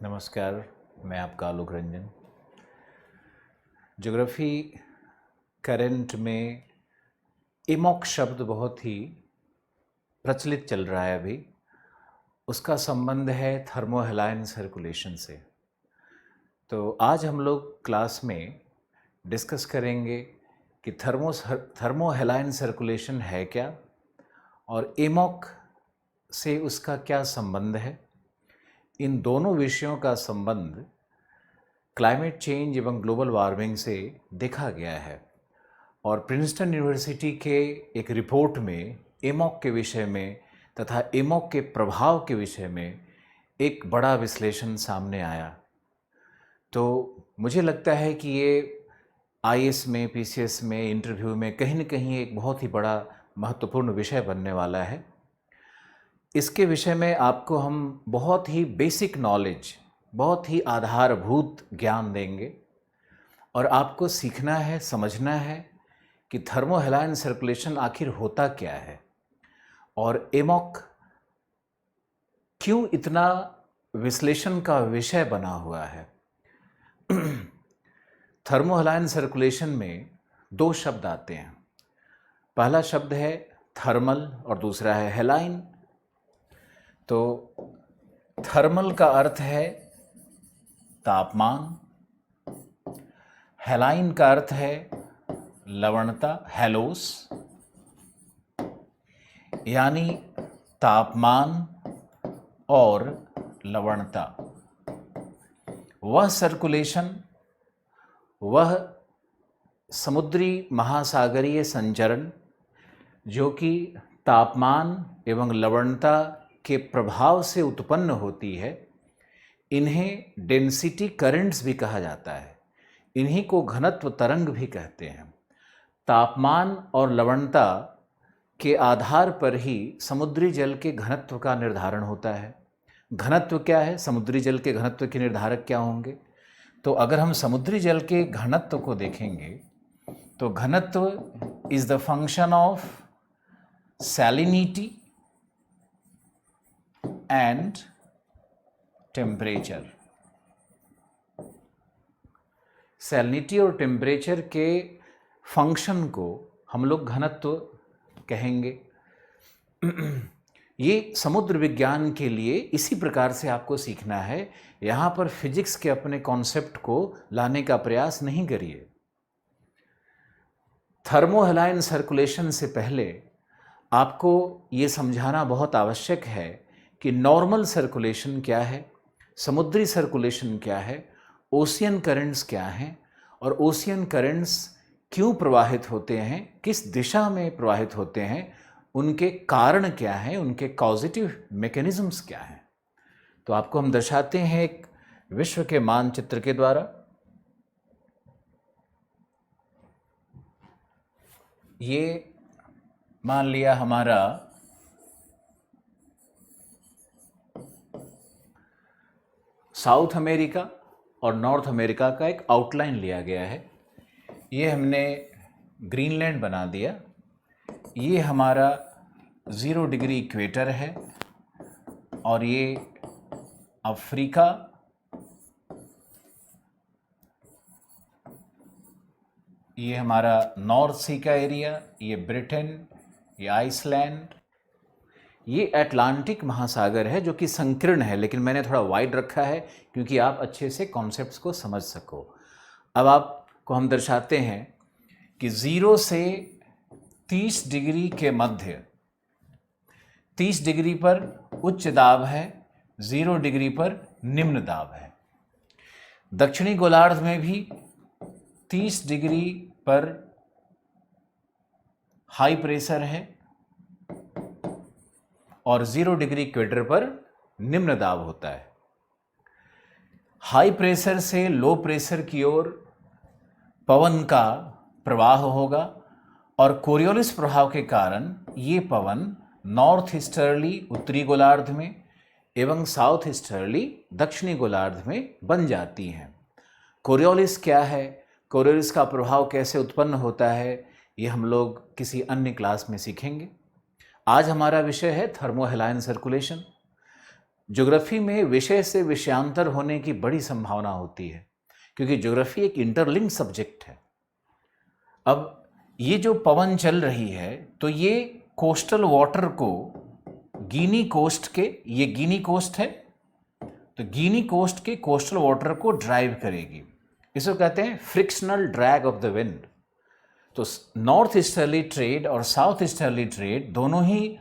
नमस्कार, मैं आपका आलोक रंजन। ज्योग्राफी करंट में इमॉक शब्द बहुत ही प्रचलित चल रहा है अभी। उसका संबंध है थर्मोहेलाइन सर्कुलेशन से। तो आज हम लोग क्लास में डिस्कस करेंगे कि थर्मोहेलाइन सर्कुलेशन है क्या और इमॉक से उसका क्या संबंध है। इन दोनों विषयों का संबंध क्लाइमेट चेंज एवं ग्लोबल वार्मिंग से देखा गया है और प्रिंसटन यूनिवर्सिटी के एक रिपोर्ट में इमॉक के विषय में तथा इमॉक के प्रभाव के विषय में एक बड़ा विश्लेषण सामने आया। तो मुझे लगता है कि ये आईएएस में, पीसीएस में, इंटरव्यू में कहीं न कहीं एक बहुत ही बड़ा महत्वपूर्ण विषय बनने वाला है। इसके विषय में आपको हम बहुत ही बेसिक नॉलेज, बहुत ही आधारभूत ज्ञान देंगे और आपको सीखना है, समझना है कि थर्मोहेलाइन सर्कुलेशन आखिर होता क्या है और इमॉक क्यों इतना विश्लेषण का विषय बना हुआ है। थर्मोहेलाइन सर्कुलेशन में दो शब्द आते हैं। पहला शब्द है थर्मल और दूसरा है हेलाइन। तो थर्मल का अर्थ है तापमान, हेलाइन का अर्थ है लवणता, हेलोस, यानी तापमान और लवणता। वह सर्कुलेशन, वह समुद्री महासागरीय संचरण जो कि तापमान एवं लवणता के प्रभाव से उत्पन्न होती है, इन्हें डेंसिटी करंट्स भी कहा जाता है। इन्हीं को घनत्व तरंग भी कहते हैं। तापमान और लवणता के आधार पर ही समुद्री जल के घनत्व का निर्धारण होता है। घनत्व क्या है? समुद्री जल के घनत्व के निर्धारक क्या होंगे? तो अगर हम समुद्री जल के घनत्व को देखेंगे तो घनत्व is the function of salinity and temperature. Salinity और टेम्परेचर के फंक्शन को हम लोग घनत्व कहेंगे। ये समुद्र विज्ञान के लिए इसी प्रकार से आपको सीखना है। यहाँ पर फिजिक्स के अपने कॉन्सेप्ट को लाने का प्रयास नहीं करिए। थर्मोहेलाइन सर्कुलेशन से पहले आपको ये समझाना बहुत आवश्यक है कि नॉर्मल सर्कुलेशन क्या है, समुद्री सर्कुलेशन क्या है, ओशियन करंट्स क्या हैं और ओशियन करंट्स क्यों प्रवाहित होते हैं, किस दिशा में प्रवाहित होते हैं, उनके कारण क्या हैं, उनके कॉजेटिव मैकेनिज्म्स क्या हैं। तो आपको हम दर्शाते हैं एक विश्व के मानचित्र के द्वारा। ये मान लिया हमारा साउथ अमेरिका और नॉर्थ अमेरिका का एक आउटलाइन लिया गया है। ये हमने ग्रीनलैंड बना दिया। ये हमारा 0 डिग्री इक्वेटर है और ये अफ्रीका, ये हमारा नॉर्थ सी का एरिया, ये ब्रिटेन, ये आइसलैंड, ये अटलांटिक महासागर है जो कि संकीर्ण है, लेकिन मैंने थोड़ा वाइड रखा है क्योंकि आप अच्छे से कॉन्सेप्ट्स को समझ सको। अब आपको हम दर्शाते हैं कि 0 से 30 डिग्री के मध्य, 30 डिग्री पर उच्च दाब है, 0 डिग्री पर निम्न दाब है। दक्षिणी गोलार्ध में भी 30 डिग्री पर हाई प्रेशर है और 0 डिग्री इक्वेटर पर निम्न दाब होता है। हाई प्रेशर से लो प्रेशर की ओर पवन का प्रवाह होगा और कोरियोलिस प्रभाव के कारण ये पवन नॉर्थ ईस्टर्ली उत्तरी गोलार्ध में एवं साउथ ईस्टर्ली दक्षिणी गोलार्ध में बन जाती हैं। कोरियोलिस क्या है, कोरियोलिस का प्रभाव कैसे उत्पन्न होता है, ये हम लोग किसी अन्य क्लास में सीखेंगे। आज हमारा विषय है थर्मोहेलाइन सर्कुलेशन। ज्योग्राफी में विषय से विषयांतर होने की बड़ी संभावना होती है, क्योंकि ज्योग्राफी एक इंटरलिंक सब्जेक्ट है। अब ये जो पवन चल रही है, तो ये कोस्टल वाटर को गिनी कोस्ट के, ये गिनी कोस्ट है, तो गिनी कोस्ट के कोस्टल वाटर को ड्राइव करेगी। इसको कहते हैं frictional drag of the wind. तो नॉर्थ ईस्टर्ली ट्रेड और साउथ ईस्टर्ली ट्रेड दोनों ही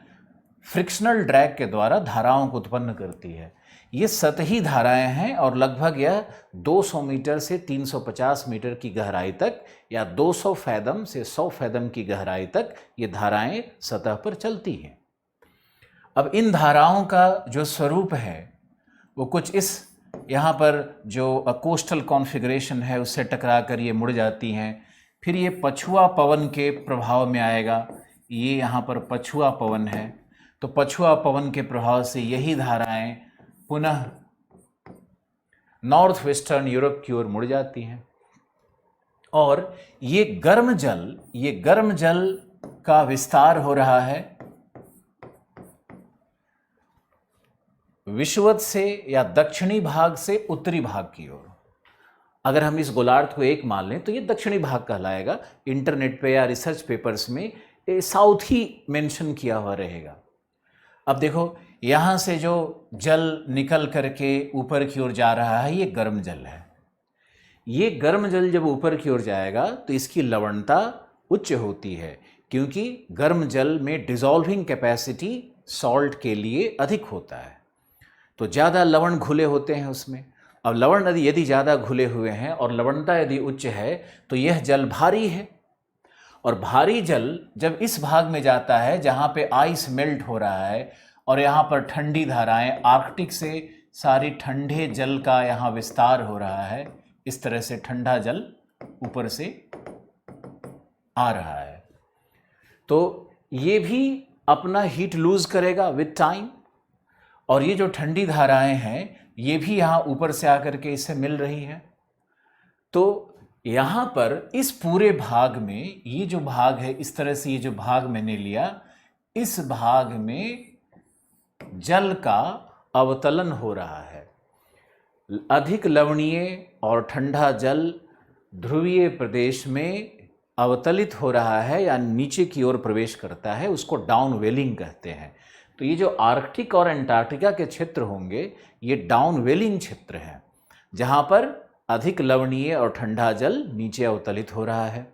फ्रिक्शनल ड्रैग के द्वारा धाराओं को उत्पन्न करती है। ये सतही धाराएं हैं और लगभग यह 200 मीटर से 350 मीटर की गहराई तक या 200 फैदम से 100 फैदम की गहराई तक ये धाराएं सतह पर चलती हैं। अब इन धाराओं का जो स्वरूप है वो कुछ इस, यहाँ पर जो कोस्टल कॉन्फ़िगरेशन है उससे टकरा कर ये मुड़ जाती हैं। फिर ये पछुआ पवन के प्रभाव में आएगा। ये यहाँ पर पछुआ पवन है, तो पछुआ पवन के प्रभाव से यही धाराएं पुनः नॉर्थ वेस्टर्न यूरोप की ओर मुड़ जाती हैं। और ये गर्म जल का विस्तार हो रहा है विषुवत से या दक्षिणी भाग से उत्तरी भाग की ओर। अगर हम इस गोलार्ध को एक मान लें तो ये दक्षिणी भाग कहलाएगा। इंटरनेट पे या रिसर्च पेपर्स में साउथ ही मेंशन किया हुआ रहेगा। अब देखो, यहाँ से जो जल निकल करके ऊपर की ओर जा रहा है, ये गर्म जल है। ये गर्म जल जब ऊपर की ओर जाएगा तो इसकी लवणता उच्च होती है, क्योंकि गर्म जल में डिसॉल्विंग कैपेसिटी सॉल्ट के लिए अधिक होता है, तो ज़्यादा लवण घुले होते हैं उसमें। अब लवण यदि ज़्यादा घुले हुए हैं और लवणता यदि उच्च है तो यह जल भारी है। और भारी जल जब इस भाग में जाता है जहाँ पे आइस मेल्ट हो रहा है और यहाँ पर ठंडी धाराएं, आर्कटिक से सारी ठंडे जल का यहाँ विस्तार हो रहा है, इस तरह से ठंडा जल ऊपर से आ रहा है, तो ये भी अपना हीट लूज करेगा विद टाइम। और ये जो ठंडी धाराएं हैं ये भी यहाँ ऊपर से आकर के इससे मिल रही हैं। तो यहाँ पर इस पूरे भाग में ये जो भाग है, इस तरह से ये जो भाग मैंने लिया, इस भाग में जल का अवतलन हो रहा है। अधिक लवणीय और ठंडा जल ध्रुवीय प्रदेश में अवतलित हो रहा है या नीचे की ओर प्रवेश करता है, उसको डाउन वेलिंग कहते हैं। तो ये जो आर्कटिक और अंटार्कटिका के क्षेत्र होंगे ये डाउन वेलिंग क्षेत्र हैं, जहाँ पर अधिक लवणीय और ठंडा जल नीचे अवतलित हो रहा है।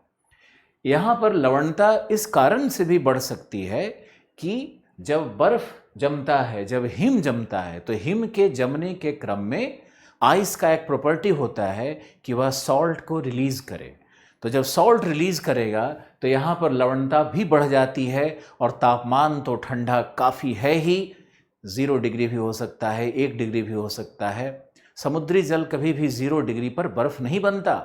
यहाँ पर लवणता इस कारण से भी बढ़ सकती है कि जब बर्फ जमता है, जब हिम जमता है, तो हिम के जमने के क्रम में आइस का एक प्रॉपर्टी होता है कि वह सॉल्ट को रिलीज करे। तो जब सॉल्ट रिलीज करेगा तो यहाँ पर लवणता भी बढ़ जाती है और तापमान तो ठंडा काफ़ी है ही, 0 डिग्री भी हो सकता है, 1 डिग्री भी हो सकता है। समुद्री जल कभी भी 0 डिग्री पर बर्फ नहीं बनता,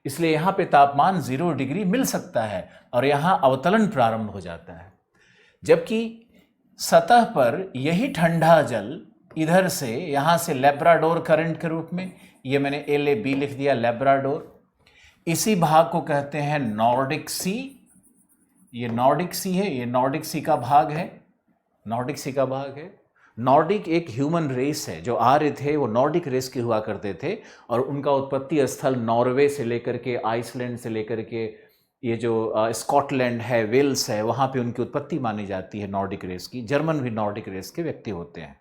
इसलिए यहाँ पे तापमान 0 डिग्री मिल सकता है और यहाँ अवतलन प्रारंभ हो जाता है। जबकि सतह पर यही ठंडा जल इधर से, यहाँ से लैब्राडोर करंट के रूप में, ये मैंने LAB लिख दिया, लैब्राडोर, इसी भाग को कहते हैं नॉर्डिक सी। ये नॉर्डिक सी है, ये नॉर्डिक सी का भाग है, नॉर्डिक सी का भाग है। नॉर्डिक एक ह्यूमन रेस है, जो आर्य थे वो नॉर्डिक रेस के हुआ करते थे और उनका उत्पत्ति स्थल नॉर्वे से लेकर के, आइसलैंड से लेकर के, ये जो स्कॉटलैंड है, वेल्स है, वहाँ पे उनकी उत्पत्ति मानी जाती है नॉर्डिक रेस की। जर्मन भी नॉर्डिक रेस के व्यक्ति होते हैं।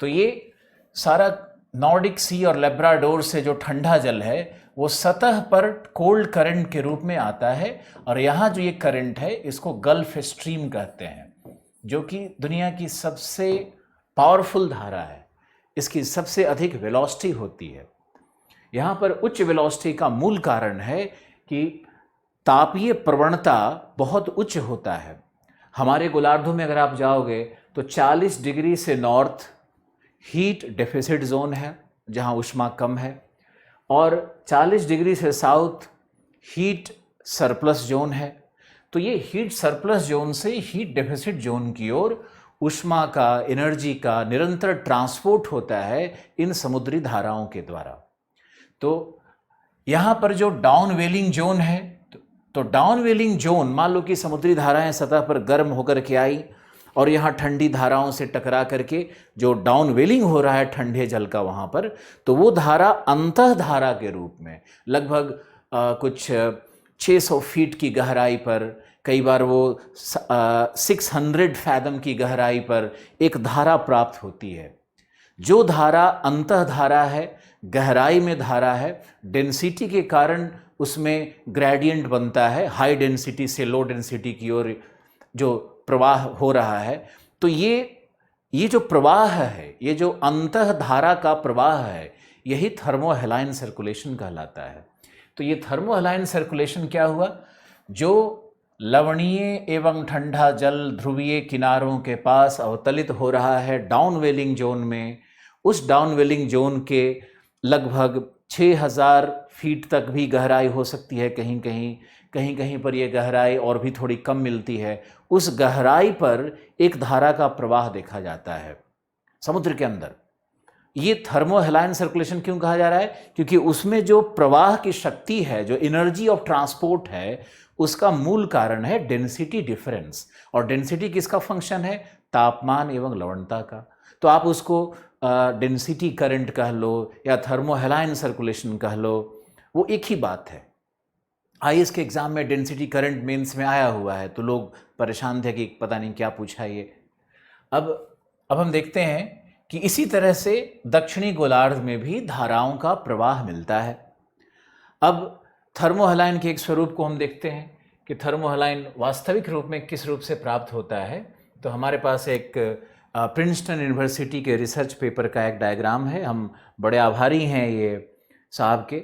तो ये सारा नॉर्डिक सी और लैब्राडोर से जो ठंडा जल है वो सतह पर कोल्ड करंट के रूप में आता है और यहाँ जो ये करंट है इसको गल्फ स्ट्रीम कहते हैं, जो कि दुनिया की सबसे पावरफुल धारा है। इसकी सबसे अधिक वेलोसिटी होती है। यहाँ पर उच्च वेलोसिटी का मूल कारण है कि तापीय प्रवणता बहुत उच्च होता है। हमारे गोलार्धों में अगर आप जाओगे तो 40 डिग्री से नॉर्थ हीट डेफिसिट जोन है, जहाँ ऊष्मा कम है, और 40 डिग्री से साउथ हीट सरप्लस जोन है। तो ये हीट सरप्लस जोन से हीट डेफिसिट जोन की ओर ऊष्मा का, एनर्जी का निरंतर ट्रांसपोर्ट होता है इन समुद्री धाराओं के द्वारा। तो यहाँ पर जो डाउन वेलिंग जोन है, तो डाउन वेलिंग जोन, मान लो कि समुद्री धाराएं सतह पर गर्म होकर के आई और यहाँ ठंडी धाराओं से टकरा करके जो डाउन वेलिंग हो रहा है ठंडे जल का वहाँ पर, तो वो धारा अंतः धारा के रूप में लगभग कुछ 600 फीट की गहराई पर, कई बार वो 600 फैदम की गहराई पर एक धारा प्राप्त होती है। जो धारा अंतः धारा है, गहराई में धारा है, डेंसिटी के कारण उसमें ग्रेडियंट बनता है, हाई डेंसिटी से लो डेंसिटी की ओर जो प्रवाह हो रहा है। तो ये जो प्रवाह है, ये जो अंतः धारा का प्रवाह है, यही थर्मोहेलाइन सर्कुलेशन कहलाता है। तो ये थर्मोहेलाइन सर्कुलेशन क्या हुआ? जो लवणीय एवं ठंडा जल ध्रुवीय किनारों के पास अवतलित हो रहा है डाउनवेलिंग जोन में, उस डाउनवेलिंग जोन के लगभग 6000 फीट तक भी गहराई हो सकती है, कहीं कहीं पर यह गहराई और भी थोड़ी कम मिलती है। उस गहराई पर एक धारा का प्रवाह देखा जाता है समुद्र के अंदर। ये थर्मोहेलाइन सर्कुलेशन क्यों कहा जा रहा है? क्योंकि उसमें जो प्रवाह की शक्ति है, जो एनर्जी ऑफ ट्रांसपोर्ट है, उसका मूल कारण है डेंसिटी डिफरेंस। और डेंसिटी किसका फंक्शन है? तापमान एवं लवणता का। तो आप उसको डेंसिटी करंट कह लो या थर्मोहेलाइन सर्कुलेशन कह लो, वो एक ही बात है। आईएएस के एग्जाम में डेंसिटी करंट मेंस में आया हुआ है, तो लोग परेशान थे कि पता नहीं क्या पूछा ये। अब हम देखते हैं कि इसी तरह से दक्षिणी गोलार्ध में भी धाराओं का प्रवाह मिलता है। अब थर्मोहेलाइन के एक स्वरूप को हम देखते हैं कि थर्मोहेलाइन वास्तविक रूप में किस रूप से प्राप्त होता है। तो हमारे पास एक प्रिंसटन यूनिवर्सिटी के रिसर्च पेपर का एक डायग्राम है। हम बड़े आभारी हैं ये साहब के,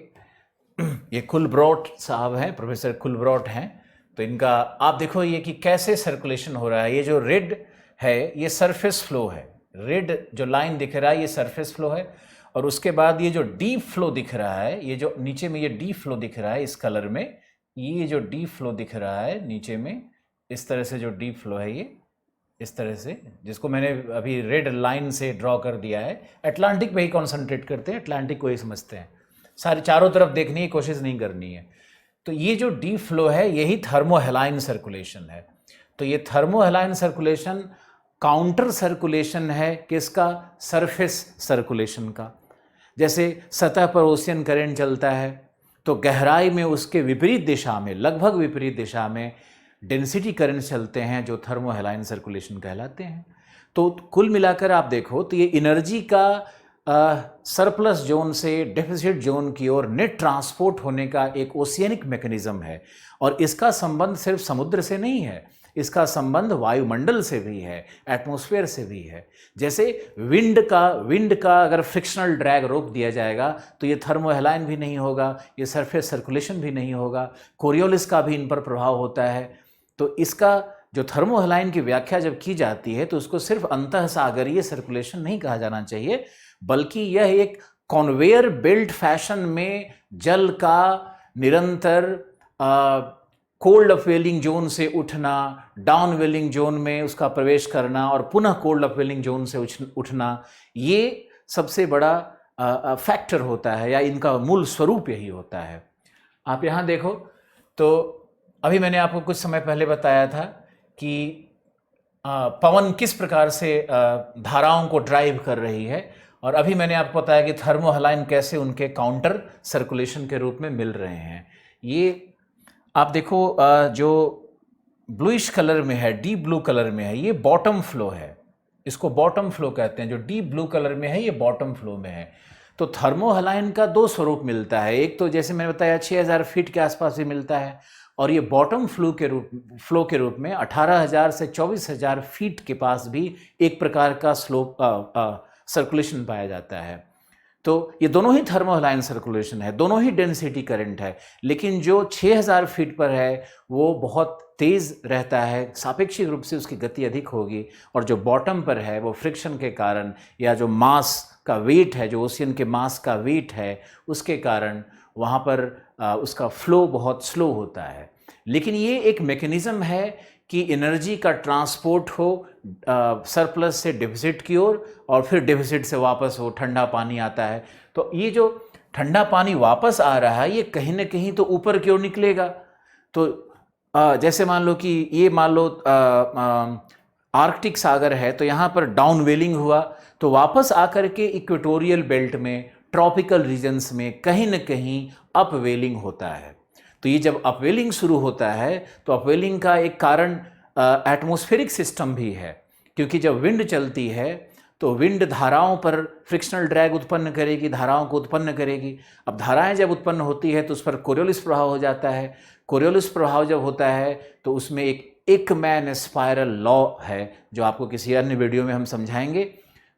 ये कुलब्रॉट साहब हैं, प्रोफेसर कुलब्रॉट हैं। तो इनका आप देखो ये कि कैसे सर्कुलेशन हो रहा है। ये जो रेड है ये सरफेस फ्लो है, रेड जो लाइन दिख रहा है ये सरफेस फ्लो है। और उसके बाद ये जो डीप फ्लो दिख रहा है, ये जो नीचे में ये डीप फ्लो दिख रहा है इस कलर में, ये जो डीप फ्लो दिख रहा है नीचे में, इस तरह से जो डीप फ्लो है ये इस तरह से, जिसको मैंने अभी रेड लाइन से ड्रॉ कर दिया है। अटलांटिक पे ही कॉन्सेंट्रेट करते हैं, अटलांटिक को ही समझते हैं, सारे चारों तरफ देखने की कोशिश नहीं करनी है। तो ये जो डीप फ्लो है यही थर्मोहेलाइन सर्कुलेशन है। तो ये थर्मोहेलाइन सर्कुलेशन काउंटर सर्कुलेशन है किसका? सरफेस सर्कुलेशन का। जैसे सतह पर ओशियन करंट चलता है तो गहराई में उसके विपरीत दिशा में, लगभग विपरीत दिशा में डेंसिटी करंट चलते हैं जो थर्मोहेलाइन सर्कुलेशन कहलाते हैं। तो कुल मिलाकर आप देखो तो ये एनर्जी का सरप्लस जोन से डेफिसिट जोन की ओर नेट ट्रांसपोर्ट होने का एक ओशियनिक मैकेनिज्म है। और इसका संबंध सिर्फ समुद्र से नहीं है, इसका संबंध वायुमंडल से भी है, एटमॉस्फेयर से भी है। जैसे विंड का अगर फ्रिक्शनल ड्रैग रोक दिया जाएगा तो ये थर्मोहेलाइन भी नहीं होगा, ये सरफेस सर्कुलेशन भी नहीं होगा, कोरियोलिस का भी इन पर प्रभाव होता है। तो इसका जो थर्मोहेलाइन की व्याख्या जब की जाती है तो उसको सिर्फ अंतःसागरीय सर्कुलेशन नहीं कहा जाना चाहिए, बल्कि यह एक कन्वेयर बेल्ट फैशन में जल का निरंतर कोल्ड अपवेलिंग जोन से उठना, डाउन वेलिंग जोन में उसका प्रवेश करना और पुनः कोल्ड अपवेलिंग जोन से उठना, ये सबसे बड़ा फैक्टर होता है या इनका मूल स्वरूप यही होता है। आप यहाँ देखो तो अभी मैंने आपको कुछ समय पहले बताया था कि पवन किस प्रकार से धाराओं को ड्राइव कर रही है, और अभी मैंने आपको बताया कि थर्मोहेलाइन कैसे उनके काउंटर सर्कुलेशन के रूप में मिल रहे हैं। ये आप देखो जो ब्लूइश कलर में है, डीप ब्लू कलर में है, ये बॉटम फ्लो है, इसको बॉटम फ्लो कहते हैं। जो डीप ब्लू कलर में है ये बॉटम फ्लो में है। तो थर्मोहेलाइन का दो स्वरूप मिलता है, एक तो जैसे मैंने बताया 6000 फीट के आसपास भी मिलता है, और ये बॉटम फ्लो के रूप में 18000 से 24000 फीट के पास भी एक प्रकार का स्लोप सर्कुलेशन पाया जाता है। तो ये दोनों ही थर्मोहेलाइन सर्कुलेशन है, दोनों ही डेंसिटी करंट है, लेकिन जो 6000 फीट पर है वो बहुत तेज़ रहता है, सापेक्षिक रूप से उसकी गति अधिक होगी, और जो बॉटम पर है वो फ्रिक्शन के कारण या जो मास का वेट है, जो ओशियन के मास का वेट है, उसके कारण वहाँ पर उसका फ्लो बहुत स्लो होता है। लेकिन ये एक मैकेनिज्म है कि एनर्जी का ट्रांसपोर्ट हो सरप्लस से डेफिसिट की ओर, और फिर डेफिसिट से वापस हो, ठंडा पानी आता है। तो ये जो ठंडा पानी वापस आ रहा है ये कहीं ना कहीं तो ऊपर की ओर निकलेगा। तो जैसे मान लो कि ये मान लो आर्कटिक सागर है तो यहाँ पर डाउन वेलिंग हुआ, तो वापस आकर के इक्वेटोरियल बेल्ट में, ट्रॉपिकल रीजन्स में कहीं न कहीं अपवेलिंग होता है। तो ये जब अपवेलिंग शुरू होता है तो अपवेलिंग का एक कारण एटमॉस्फेरिक सिस्टम भी है, क्योंकि जब विंड चलती है तो विंड धाराओं पर फ्रिक्शनल ड्रैग उत्पन्न करेगी, धाराओं को उत्पन्न करेगी। अब धाराएं जब उत्पन्न होती है तो उस पर कोरियोलिस प्रभाव हो जाता है। कोरियोलिस प्रभाव जब होता है तो उसमें एक एकमैन स्पायरल लॉ है, जो आपको किसी अन्य वीडियो में हम समझाएंगे।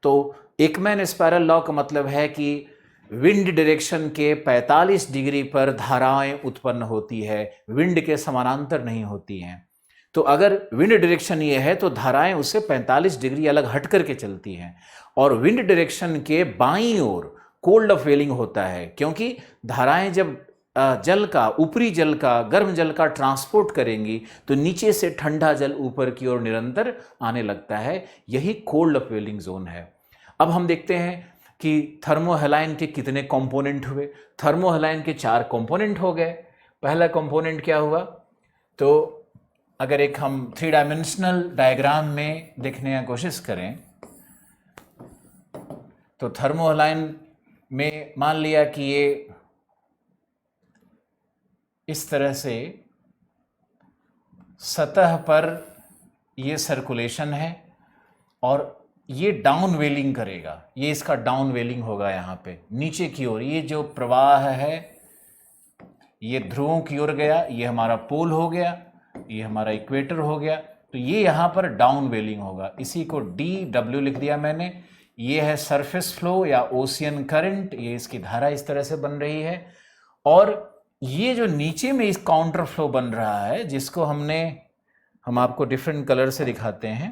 तो एकमैन स्पायरल लॉ का मतलब है कि विंड डायरेक्शन के 45 डिग्री पर धाराएं उत्पन्न होती है, विंड के समानांतर नहीं होती हैं। तो अगर विंड डायरेक्शन ये है तो धाराएं उससे 45 डिग्री अलग हट करके चलती हैं, और विंड डायरेक्शन के बाईं ओर कोल्ड अपवेलिंग होता है, क्योंकि धाराएं जब जल का, ऊपरी जल का, गर्म जल का ट्रांसपोर्ट करेंगी तो नीचे से ठंडा जल ऊपर की ओर निरंतर आने लगता है। यही कोल्ड अपवेलिंग जोन है। अब हम देखते हैं कि थर्मोहेलाइन के कितने कंपोनेंट हुए। थर्मोहेलाइन के 4 कंपोनेंट हो गए। पहला कंपोनेंट क्या हुआ, तो अगर एक हम 3 डायमेंशनल डायग्राम में देखने की कोशिश करें तो थर्मोहेलाइन में मान लिया कि ये इस तरह से सतह पर ये सर्कुलेशन है और ये डाउन वेलिंग करेगा, ये इसका डाउन वेलिंग होगा। यहाँ पे नीचे की ओर ये जो प्रवाह है ये ध्रुवों की ओर गया, ये हमारा पोल हो गया, ये हमारा इक्वेटर हो गया, तो ये यहाँ पर डाउन वेलिंग होगा। इसी को DW लिख दिया मैंने। ये है सरफेस फ्लो या ओशियन करंट, ये इसकी धारा इस तरह से बन रही है। और ये जो नीचे में इस काउंटर फ्लो बन रहा है, जिसको हम आपको डिफरेंट कलर से दिखाते हैं।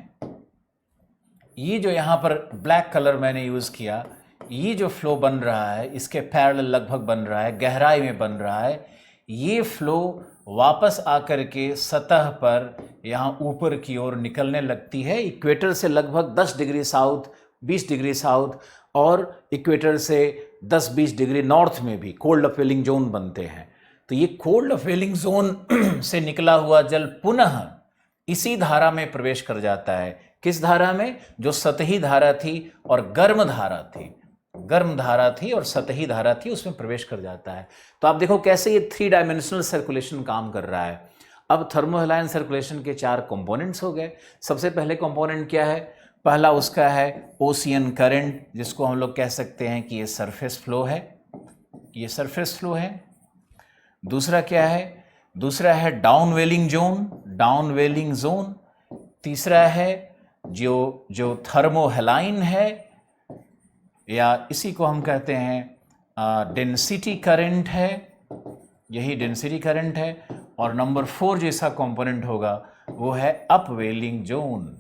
ये जो यहाँ पर ब्लैक कलर मैंने यूज़ किया, ये जो फ्लो बन रहा है इसके पैरेलल लगभग बन रहा है, गहराई में बन रहा है। ये फ्लो वापस आकर के सतह पर यहाँ ऊपर की ओर निकलने लगती है, इक्वेटर से लगभग 10 डिग्री साउथ, 20 डिग्री साउथ, और इक्वेटर से 10-20 डिग्री नॉर्थ में भी कोल्ड अपवेलिंग जोन बनते हैं। तो ये कोल्ड अपवेलिंग जोन से निकला हुआ जल पुनः इसी धारा में प्रवेश कर जाता है। किस धारा में? जो सतही धारा थी और गर्म धारा थी, गर्म धारा थी और सतही धारा थी, उसमें प्रवेश कर जाता है। तो आप देखो कैसे ये 3 डायमेंशनल सर्कुलेशन काम कर रहा है। अब थर्मोहेलाइन सर्कुलेशन के 4 कंपोनेंट्स हो गए। सबसे पहले कंपोनेंट क्या है? पहला उसका है ओशियन करंट, जिसको हम लोग कह सकते हैं कि ये सरफेस फ्लो है, ये सरफेस फ्लो है। दूसरा क्या है? दूसरा है डाउन वेलिंग जोन, डाउन वेलिंग जोन। तीसरा है जो थर्मोहेलाइन है, या इसी को हम कहते हैं डेंसिटी करंट है, यही डेंसिटी करंट है। और नंबर 4 जो इसका कंपोनेंट होगा वो है अपवेलिंग जोन,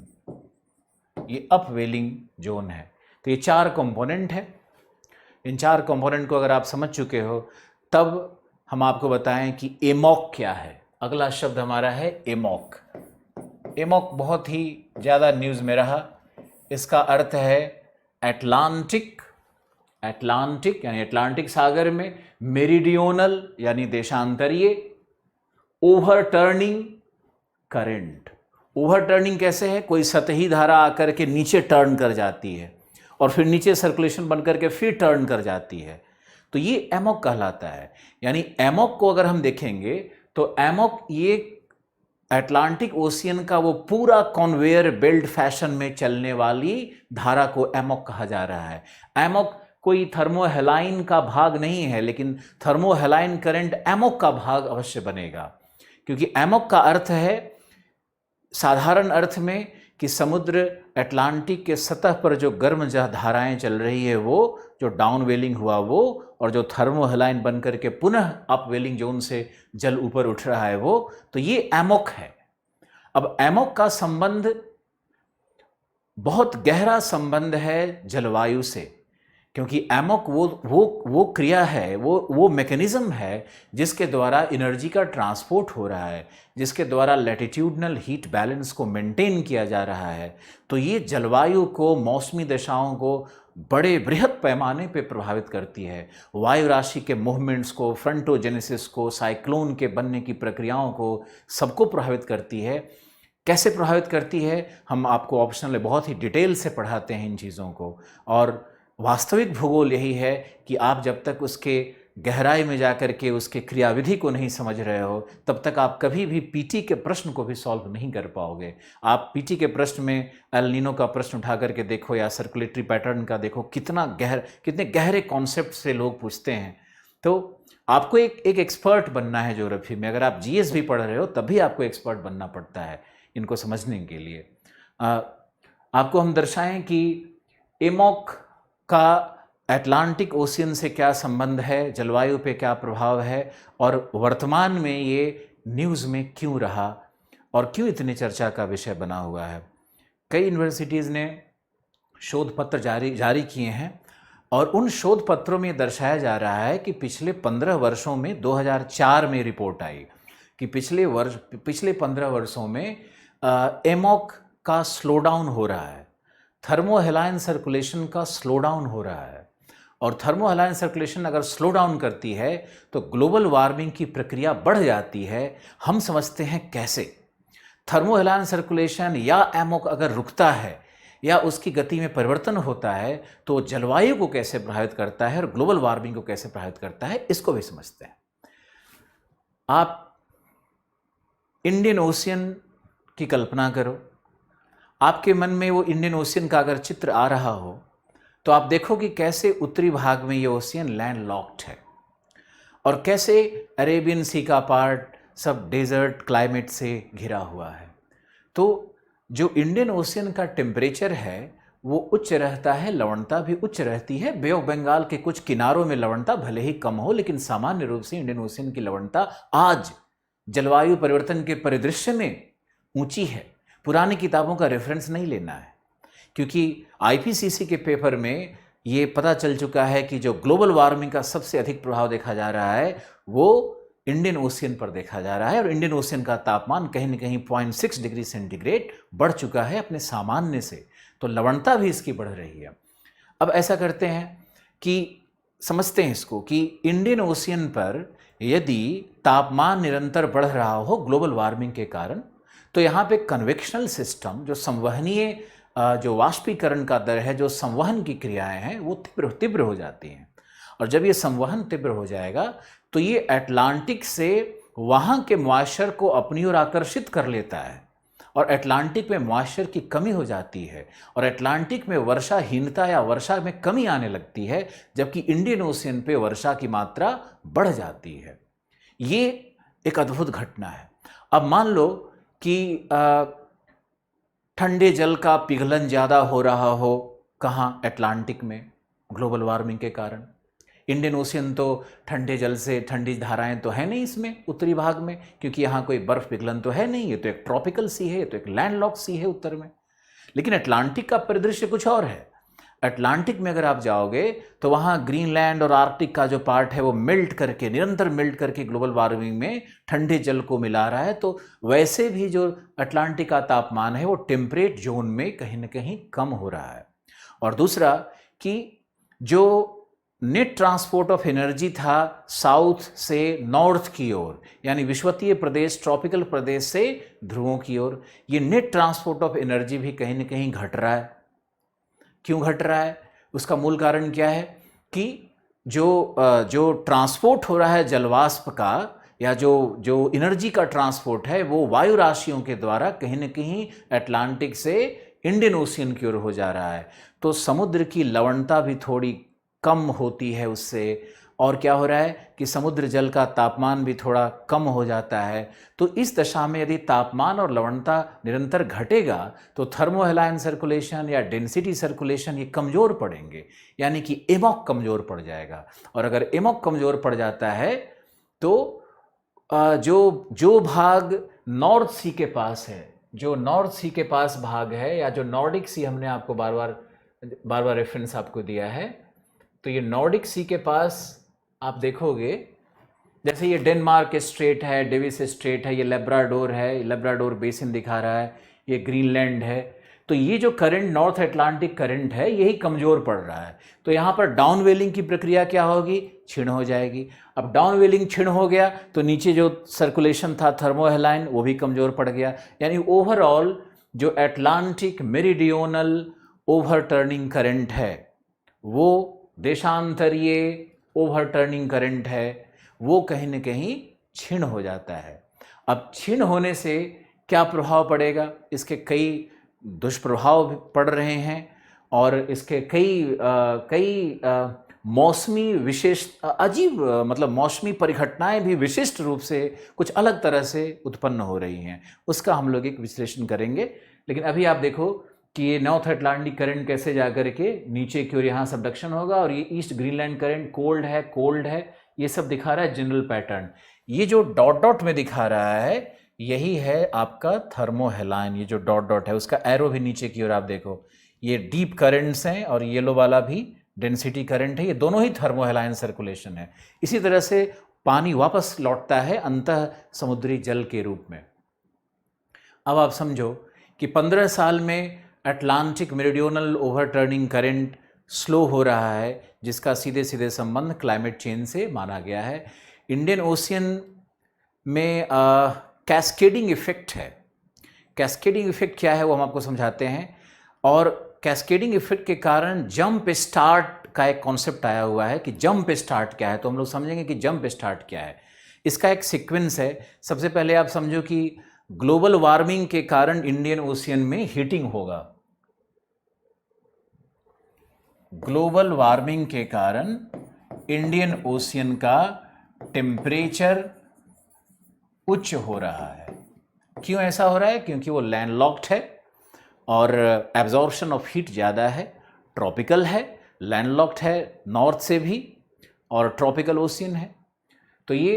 ये अपवेलिंग जोन है। तो ये 4 कंपोनेंट है। इन 4 कंपोनेंट को अगर आप समझ चुके हो तब हम आपको बताएं कि एमॉक क्या है। अगला शब्द हमारा है एमॉक। एमॉक बहुत ही ज़्यादा न्यूज़ में रहा। इसका अर्थ है एटलांटिक, एटलांटिक यानी अटलांटिक सागर में मेरिडियोनल यानी देशांतरीय ओवरटर्निंग करंट। ओवरटर्निंग कैसे है? कोई सतही धारा आकर के नीचे टर्न कर जाती है और फिर नीचे सर्कुलेशन बन करके फिर टर्न कर जाती है, तो ये एमॉक कहलाता है। यानी एमॉक को अगर हम देखेंगे तो एमॉक ये अटलांटिक ओशियन का वो पूरा कन्वेयर बेल्ट फैशन में चलने वाली धारा को एमॉक कहा जा रहा है। एमॉक कोई थर्मोहेलाइन का भाग नहीं है, लेकिन थर्मोहेलाइन करंट एमॉक का भाग अवश्य बनेगा, क्योंकि एमॉक का अर्थ है साधारण अर्थ में कि समुद्र अटलांटिक के सतह पर जो गर्म धाराएं चल रही है वो, जो डाउन वेलिंग हुआ वो, और जो थर्मोहेलाइन बन करके पुनः अप वेलिंग जोन से जल ऊपर उठ रहा है वो, तो ये एमॉक है। अब एमॉक का संबंध बहुत गहरा संबंध है जलवायु से, क्योंकि एमॉक वो क्रिया है, वो मैकेनिज्म है जिसके द्वारा एनर्जी का ट्रांसपोर्ट हो रहा है, जिसके द्वारा लैटिट्यूडनल हीट बैलेंस को मेंटेन किया जा रहा है। तो ये जलवायु को, मौसमी दशाओं को बड़े बृहद पैमाने पे प्रभावित करती है। वायु राशि के मूवमेंट्स को, फ्रंटोजेनेसिस को, साइक्लोन के बनने की प्रक्रियाओं को, सबको प्रभावित करती है। कैसे प्रभावित करती है, हम आपको ऑप्शनल बहुत ही डिटेल से पढ़ाते हैं इन चीज़ों को। और वास्तविक भूगोल यही है कि आप जब तक उसके गहराई में जाकर के उसके क्रियाविधि को नहीं समझ रहे हो, तब तक आप कभी भी पीटी के प्रश्न को भी सॉल्व नहीं कर पाओगे। आप पीटी के प्रश्न में एल नीनो का प्रश्न उठा करके देखो या सर्कुलेटरी पैटर्न का देखो, कितने गहरे कॉन्सेप्ट से लोग पूछते हैं। तो आपको एक एक्सपर्ट बनना है ज्योग्राफी में। अगर आप जीएस भी पढ़ रहे हो तब भी आपको एक्सपर्ट बनना पड़ता है इनको समझने के लिए। आपको हम दर्शाएं कि एमॉक का अटलांटिक ओशियन से क्या संबंध है, जलवायु पे क्या प्रभाव है, और वर्तमान में ये न्यूज़ में क्यों रहा और क्यों इतनी चर्चा का विषय बना हुआ है। कई यूनिवर्सिटीज़ ने शोध पत्र जारी किए हैं और उन शोध पत्रों में दर्शाया जा रहा है कि पिछले 15 वर्षों में 2004 में रिपोर्ट आई कि पिछले 15 वर्षों में एमॉक का स्लो डाउन हो रहा है, थर्मो हेलाइन सर्कुलेशन का स्लो डाउन हो रहा है। और थर्मो हेलाइन सर्कुलेशन अगर स्लो डाउन करती है तो ग्लोबल वार्मिंग की प्रक्रिया बढ़ जाती है। हम समझते हैं कैसे थर्मो हेलाइन सर्कुलेशन या एमॉक अगर रुकता है या उसकी गति में परिवर्तन होता है तो जलवायु को कैसे प्रभावित करता है और ग्लोबल वार्मिंग को कैसे प्रभावित करता है, इसको भी समझते हैं। आप इंडियन ओशियन की कल्पना करो, आपके मन में वो इंडियन ओशियन का अगर चित्र आ रहा हो तो आप देखो कि कैसे उत्तरी भाग में ये ओशियन लैंड लॉक्ड है और कैसे अरेबियन सी का पार्ट सब डेजर्ट क्लाइमेट से घिरा हुआ है। तो जो इंडियन ओशियन का टेम्परेचर है वो उच्च रहता है, लवणता भी उच्च रहती है। बे ऑफ बंगाल के कुछ किनारों में लवणता भले ही कम हो, लेकिन सामान्य रूप से इंडियन ओशियन की लवणता आज जलवायु परिवर्तन के परिदृश्य में ऊंची है। पुरानी किताबों का रेफरेंस नहीं लेना है, क्योंकि आईपीसीसी के पेपर में ये पता चल चुका है कि जो ग्लोबल वार्मिंग का सबसे अधिक प्रभाव देखा जा रहा है वो इंडियन ओशियन पर देखा जा रहा है। और इंडियन ओशियन का तापमान कहीं न कहीं 0.6 डिग्री सेंटीग्रेड बढ़ चुका है अपने सामान्य से, तो लवणता भी इसकी बढ़ रही है। अब ऐसा करते हैं कि समझते हैं इसको कि इंडियन ओशियन पर यदि तापमान निरंतर बढ़ रहा हो ग्लोबल वार्मिंग के कारण, तो यहाँ पे कन्वेक्शनल सिस्टम, जो संवहनीय जो वाष्पीकरण का दर है, जो संवहन की क्रियाएं हैं, वो तीव्र हो जाती हैं। और जब ये संवहन तीव्र हो जाएगा तो ये अटलांटिक से वहाँ के मॉइस्चर को अपनी ओर आकर्षित कर लेता है और अटलांटिक में मॉइस्चर की कमी हो जाती है और अटलांटिक में वर्षाहीनता या वर्षा में कमी आने लगती है, जबकि इंडियन ओशियन पे वर्षा की मात्रा बढ़ जाती है। ये एक अद्भुत घटना है। अब मान लो कि ठंडे जल का पिघलन ज़्यादा हो रहा हो, कहाँ? अटलांटिक में, ग्लोबल वार्मिंग के कारण। इंडियन ओशियन तो ठंडे जल से, ठंडी धाराएं तो है नहीं इसमें उत्तरी भाग में, क्योंकि यहाँ कोई बर्फ पिघलन तो है नहीं, ये तो एक ट्रॉपिकल सी है, ये तो एक लैंडलॉक सी है उत्तर में। लेकिन अटलांटिक का परिदृश्य कुछ और है। अटलांटिक में अगर आप जाओगे तो वहाँ ग्रीनलैंड और आर्कटिक का जो पार्ट है वो मेल्ट करके, निरंतर मेल्ट करके ग्लोबल वार्मिंग में ठंडे जल को मिला रहा है। तो वैसे भी जो अटलांटिक का तापमान है वो टेम्परेट जोन में कहीं ना कहीं कम हो रहा है। और दूसरा कि जो नेट ट्रांसपोर्ट ऑफ एनर्जी था साउथ से नॉर्थ की ओर, यानी विषुवतीय प्रदेश, ट्रॉपिकल प्रदेश से ध्रुवों की ओर, ये नेट ट्रांसपोर्ट ऑफ एनर्जी भी कहीं ना कहीं घट रहा है। क्यों घट रहा है? उसका मूल कारण क्या है कि जो ट्रांसपोर्ट हो रहा है जलवाष्प का, या जो एनर्जी का ट्रांसपोर्ट है, वो वायु राशियों के द्वारा कहीं न कहीं अटलांटिक से इंडियन ओशियन की ओर हो जा रहा है। तो समुद्र की लवणता भी थोड़ी कम होती है उससे, और क्या हो रहा है कि समुद्र जल का तापमान भी थोड़ा कम हो जाता है। तो इस दशा में यदि तापमान और लवणता निरंतर घटेगा तो थर्मोहेलाइन सर्कुलेशन या डेंसिटी सर्कुलेशन ये कमज़ोर पड़ेंगे, यानी कि एमॉक कमज़ोर पड़ जाएगा। और अगर एमॉक कमज़ोर पड़ जाता है तो जो भाग नॉर्थ सी के पास है, जो नॉर्थ सी के पास भाग है, या जो नॉर्डिक सी, हमने आपको बार बार रेफरेंस आपको दिया है, तो ये नॉर्डिक सी के पास आप देखोगे, जैसे ये डेनमार्क स्ट्रेट है, डेविस स्ट्रेट है, ये लेब्राडोर है, लेब्राडोर बेसिन दिखा रहा है, ये ग्रीनलैंड है। तो ये जो करंट नॉर्थ अटलांटिक करंट है यही कमज़ोर पड़ रहा है। तो यहाँ पर डाउन वेलिंग की प्रक्रिया क्या होगी, क्षीण हो जाएगी। अब डाउन वेलिंग क्षीण हो गया तो नीचे जो सर्कुलेशन था थर्मोहेलाइन वो भी कमज़ोर पड़ गया। यानी ओवरऑल जो अटलांटिक मेरिडियोनल ओवरटर्निंग करंट है वो देशांतरीय ओवरटर्निंग करंट है, वो कहीं न कहीं क्षीण हो जाता है। अब क्षीण होने से क्या प्रभाव पड़ेगा, इसके कई दुष्प्रभाव पड़ रहे हैं और इसके कई मौसमी विशेष अजीब मतलब मौसमी परिघटनाएं भी विशिष्ट रूप से कुछ अलग तरह से उत्पन्न हो रही हैं, उसका हम लोग एक विश्लेषण करेंगे। लेकिन अभी आप देखो कि ये नॉर्थ अटलांटिक करंट कैसे जाकर के नीचे की ओर यहाँ सबडक्शन होगा और ये ईस्ट ग्रीनलैंड करंट कोल्ड है, ये सब दिखा रहा है जनरल पैटर्न। ये जो डॉट डॉट में दिखा रहा है यही है आपका थर्मोहेलाइन। ये जो डॉट डॉट है उसका एरो भी नीचे की ओर आप देखो, ये डीप करंट्स हैं और येलो वाला भी डेंसिटी करंट है, ये दोनों ही थर्मोहेलाइन सर्कुलेशन है। इसी तरह से पानी वापस लौटता है अंतः समुद्री जल के रूप में। अब आप समझो कि 15 साल में Atlantic meridional overturning current slow हो रहा है, जिसका सीधे सीधे संबंध क्लाइमेट चेंज से माना गया है। इंडियन ओशियन में कैस्केडिंग इफेक्ट है। कैस्केडिंग इफेक्ट क्या है वो हम आपको समझाते हैं। और कैस्केडिंग इफेक्ट के कारण जंप स्टार्ट का एक कॉन्सेप्ट आया हुआ है कि जंप स्टार्ट क्या है, तो हम लोग समझेंगे कि जंप स्टार्ट क्या है। इसका एक सीक्वेंस है। सबसे पहले आप समझो कि ग्लोबल वार्मिंग के कारण इंडियन ओशियन में हीटिंग होगा। ग्लोबल वार्मिंग के कारण इंडियन ओशियन का टेम्परेचर उच्च हो रहा है। क्यों ऐसा हो रहा है? क्योंकि वो लैंडलॉक्ड है और एब्जॉर्प्शन ऑफ हीट ज़्यादा है, ट्रॉपिकल है, लैंडलॉक्ड है नॉर्थ से भी और ट्रॉपिकल ओशियन है। तो ये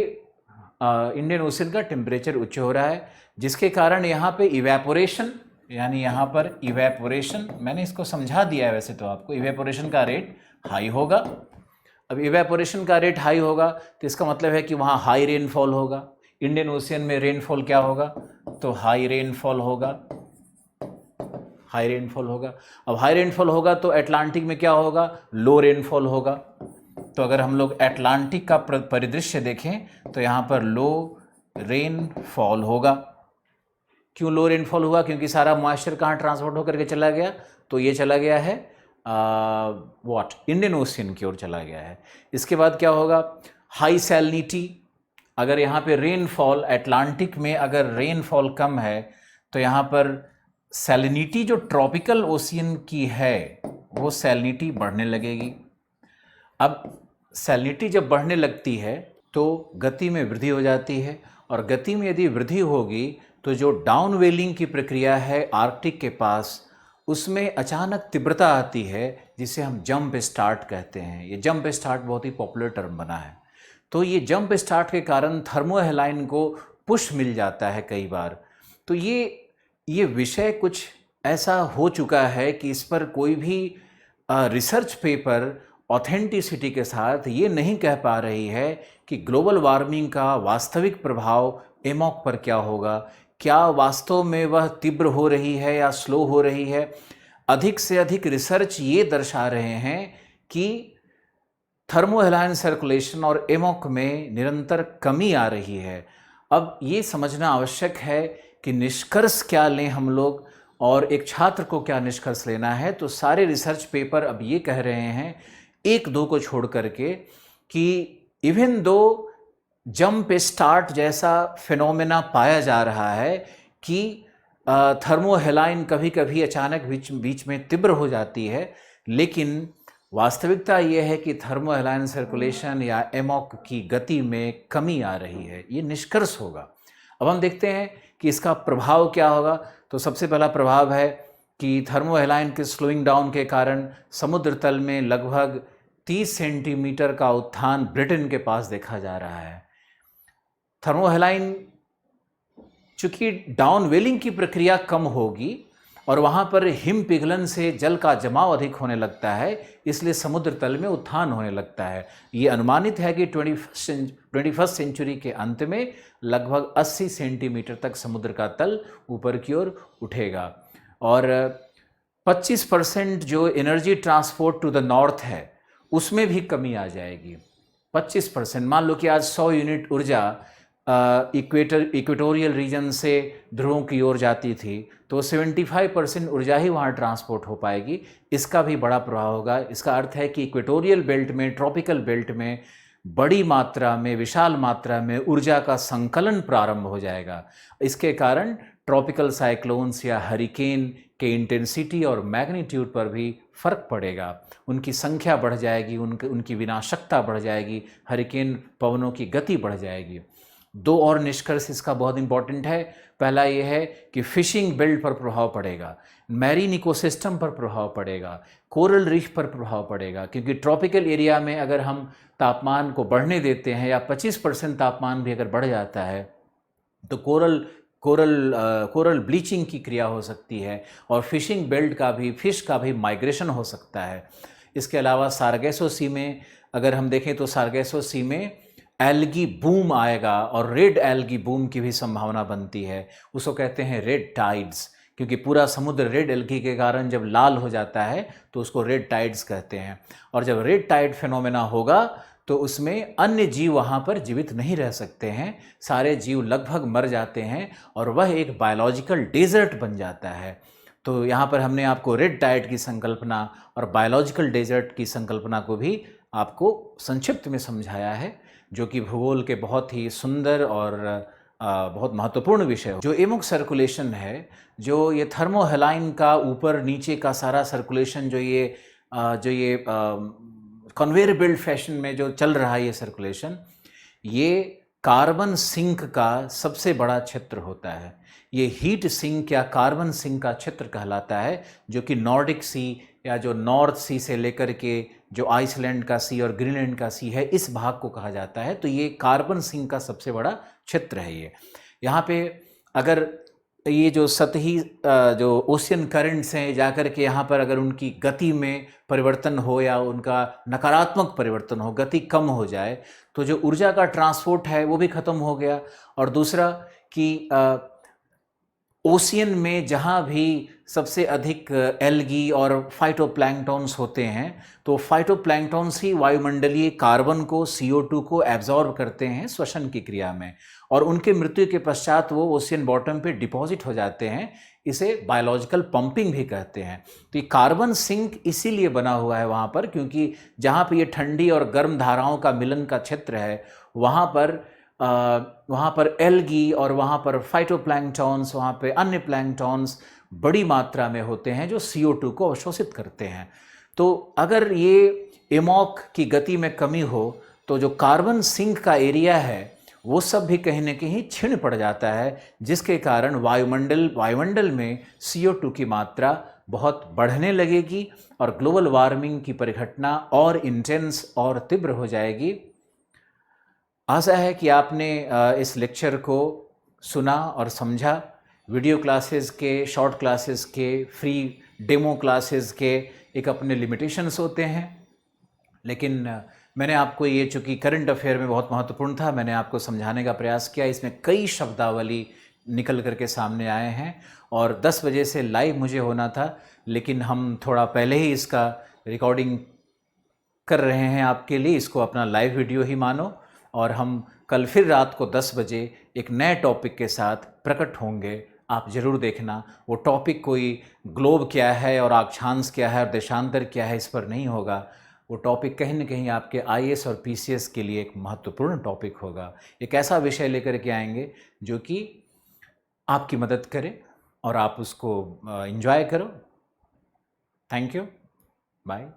इंडियन ओशियन का टेम्परेचर उच्च हो रहा है, जिसके कारण यहाँ पे इवेपोरेशन, यानी यहाँ पर इवेपोरेशन, मैंने इसको समझा दिया है वैसे तो आपको, इवेपोरेशन का रेट हाई होगा। अब इवेपोरेशन का रेट हाई होगा तो इसका मतलब है कि वहाँ हाई रेनफॉल होगा। इंडियन ओशियन में रेनफॉल क्या होगा? तो हाई रेनफॉल होगा, हाई रेनफॉल होगा। अब हाई रेनफॉल होगा तो अटलांटिक में क्या होगा? लो रेनफॉल होगा। तो अगर हम लोग अटलांटिक का परिदृश्य देखें तो यहाँ पर लो रेनफॉल होगा। क्यों लो रेनफॉल हुआ? क्योंकि सारा मॉइस्चर कहाँ ट्रांसपोर्ट होकर के चला गया? तो ये चला गया है इंडियन ओशियन की ओर चला गया है। इसके बाद क्या होगा? High salinity. अगर यहाँ पे रेनफॉल, अटलांटिक में अगर रेनफॉल कम है तो यहाँ पर सैलिनिटी जो ट्रॉपिकल ओशियन की है वो सैलिनिटी बढ़ने लगेगी। अब सैलिनिटी जब बढ़ने लगती है तो गति में वृद्धि हो जाती है, और गति में यदि वृद्धि होगी तो जो डाउन वेलिंग की प्रक्रिया है आर्कटिक के पास, उसमें अचानक तीव्रता आती है जिसे हम जंप स्टार्ट कहते हैं। ये जंप स्टार्ट बहुत ही पॉपुलर टर्म बना है। तो ये जंप स्टार्ट के कारण थर्मोहेलाइन को पुश मिल जाता है कई बार। तो ये विषय कुछ ऐसा हो चुका है कि इस पर कोई भी रिसर्च पेपर ऑथेंटिसिटी के साथ ये नहीं कह पा रही है कि ग्लोबल वार्मिंग का वास्तविक प्रभाव एमॉक पर क्या होगा, क्या वास्तव में वह तीव्र हो रही है या स्लो हो रही है। अधिक से अधिक रिसर्च ये दर्शा रहे हैं कि थर्मोहेलाइन सर्कुलेशन और एमॉक में निरंतर कमी आ रही है। अब ये समझना आवश्यक है कि निष्कर्ष क्या लें हम लोग, और एक छात्र को क्या निष्कर्ष लेना है। तो सारे रिसर्च पेपर अब ये कह रहे हैं, एक दो को छोड़ करके, कि इवन दो जंप स्टार्ट जैसा फिनोमेना पाया जा रहा है कि थर्मोहेलाइन कभी कभी अचानक बीच में तीव्र हो जाती है, लेकिन वास्तविकता यह है कि थर्मोहेलाइन सर्कुलेशन या एमॉक की गति में कमी आ रही है। ये निष्कर्ष होगा। अब हम देखते हैं कि इसका प्रभाव क्या होगा। तो सबसे पहला प्रभाव है कि थर्मोहेलाइन के स्लोइंग डाउन के कारण समुद्र तल में लगभग 30 सेंटीमीटर का उत्थान ब्रिटेन के पास देखा जा रहा है। थर्मोहेलाइन चूंकि डाउन वेलिंग की प्रक्रिया कम होगी और वहाँ पर हिम पिघलन से जल का जमाव अधिक होने लगता है, इसलिए समुद्र तल में उत्थान होने लगता है। ये अनुमानित है कि 21वीं सेंचुरी के अंत में लगभग 80 सेंटीमीटर तक समुद्र का तल ऊपर की ओर उठेगा। और 25% जो energy transport to the north है उसमें भी कमी आ जाएगी। 25%, मान लो कि आज 100 यूनिट ऊर्जा इक्वेटोरियल रीजन से ध्रुवों की ओर जाती थी, तो 75% ऊर्जा ही वहाँ ट्रांसपोर्ट हो पाएगी। इसका भी बड़ा प्रभाव होगा। इसका अर्थ है कि इक्वेटोरियल बेल्ट में, ट्रॉपिकल बेल्ट में बड़ी मात्रा में, विशाल मात्रा में ऊर्जा का संकलन प्रारंभ हो जाएगा। इसके कारण ट्रॉपिकल साइक्लोन्स या हरिकेन के इंटेंसिटी और मैग्नीट्यूड पर भी फर्क पड़ेगा। उनकी संख्या बढ़ जाएगी, उनकी विनाशकता बढ़ जाएगी, हरिकेन पवनों की गति बढ़ जाएगी। दो और निष्कर्ष इसका बहुत इंपॉर्टेंट है। पहला ये है कि फिशिंग बेल्ट पर प्रभाव पड़ेगा, मैरीन इकोसिस्टम पर प्रभाव पड़ेगा, कोरल रीफ पर प्रभाव पड़ेगा, क्योंकि ट्रॉपिकल एरिया में अगर हम तापमान को बढ़ने देते हैं या 25% तापमान भी अगर बढ़ जाता है तो कोरल ब्लीचिंग की क्रिया हो सकती है और फिशिंग बेल्ट का भी, फिश का भी माइग्रेशन हो सकता है। इसके अलावा सारगेसो सी में अगर हम देखें तो सारगेसो सी में एल्गी बूम आएगा और रेड एल्गी बूम की भी संभावना बनती है। उसको कहते हैं रेड टाइड्स, क्योंकि पूरा समुद्र रेड एल्गी के कारण जब लाल हो जाता है तो उसको रेड टाइड्स कहते हैं। और जब रेड टाइड फिनोमेना होगा तो उसमें अन्य जीव वहाँ पर जीवित नहीं रह सकते हैं, सारे जीव लगभग मर जाते हैं और वह एक बायोलॉजिकल डेजर्ट बन जाता है। तो यहाँ पर हमने आपको रेड टाइड की संकल्पना और बायोलॉजिकल डेजर्ट की संकल्पना को भी आपको संक्षिप्त में समझाया है, जो कि भूगोल के बहुत ही सुंदर और बहुत महत्वपूर्ण विषय है। जो एमुक सर्कुलेशन है, जो ये थर्मोहेलाइन का ऊपर नीचे का सारा सर्कुलेशन, जो ये कन्वेयर बेल्ट फैशन में जो चल रहा है ये सर्कुलेशन, ये कार्बन सिंक का सबसे बड़ा क्षेत्र होता है। ये हीट सिंक या कार्बन सिंक का क्षेत्र कहलाता है, जो कि नॉर्डिक सी या जो नॉर्थ सी से लेकर के जो आइसलैंड का सी और ग्रीनलैंड का सी है, इस भाग को कहा जाता है। तो ये कार्बन सिंक का सबसे बड़ा क्षेत्र है। ये यहाँ पे अगर ये जो सतही जो ओशियन करंट्स हैं जाकर के यहाँ पर अगर उनकी गति में परिवर्तन हो या उनका नकारात्मक परिवर्तन हो, गति कम हो जाए, तो जो ऊर्जा का ट्रांसपोर्ट है वो भी खत्म हो गया। और दूसरा कि ओशियन में जहाँ भी सबसे अधिक एल्गी और फाइटोप्लैंक्टॉन्स होते हैं, तो फाइटोप्लैंक्टॉन्स ही वायुमंडलीय कार्बन को, CO2 को एब्जॉर्ब करते हैं श्वसन की क्रिया में, और उनके मृत्यु के पश्चात वो ओशियन बॉटम पे डिपॉजिट हो जाते हैं। इसे बायोलॉजिकल पंपिंग भी कहते हैं। तो ये कार्बन सिंक इसीलिए बना हुआ है वहाँ पर, क्योंकि जहाँ पर ये ठंडी और गर्म धाराओं का मिलन का क्षेत्र है, वहाँ पर एल्गी और वहाँ पर फाइटोप्लैंक्टॉन्स, वहाँ पे अन्य प्लैंक्टॉन्स बड़ी मात्रा में होते हैं जो CO2 को अवशोषित करते हैं। तो अगर ये एमॉक की गति में कमी हो तो जो कार्बन सिंक का एरिया है वो सब भी कहीं न कहीं क्षीण पड़ जाता है, जिसके कारण वायुमंडल में CO2 की मात्रा बहुत बढ़ने लगेगी और ग्लोबल वार्मिंग की परिघटना और इंटेंस और तीव्र हो जाएगी। आशा है कि आपने इस लेक्चर को सुना और समझा। वीडियो क्लासेस के, शॉर्ट क्लासेस के, फ्री डेमो क्लासेस के एक अपने लिमिटेशंस होते हैं, लेकिन मैंने आपको ये, चूँकि करंट अफेयर में बहुत महत्वपूर्ण था, मैंने आपको समझाने का प्रयास किया। इसमें कई शब्दावली निकल करके सामने आए हैं और 10 बजे से लाइव मुझे होना था, लेकिन हम थोड़ा पहले ही इसका रिकॉर्डिंग कर रहे हैं आपके लिए। इसको अपना लाइव वीडियो ही मानो और हम कल फिर रात को 10 बजे एक नए टॉपिक के साथ प्रकट होंगे। आप ज़रूर देखना। वो टॉपिक कोई ग्लोब क्या है और अक्षांश क्या है और देशांतर क्या है, इस पर नहीं होगा। वो टॉपिक कहीं न कहीं आपके IAS और PCS के लिए एक महत्वपूर्ण टॉपिक होगा। एक ऐसा विषय लेकर के आएंगे जो कि आपकी मदद करे और आप उसको एंजॉय करो। Thank you, bye.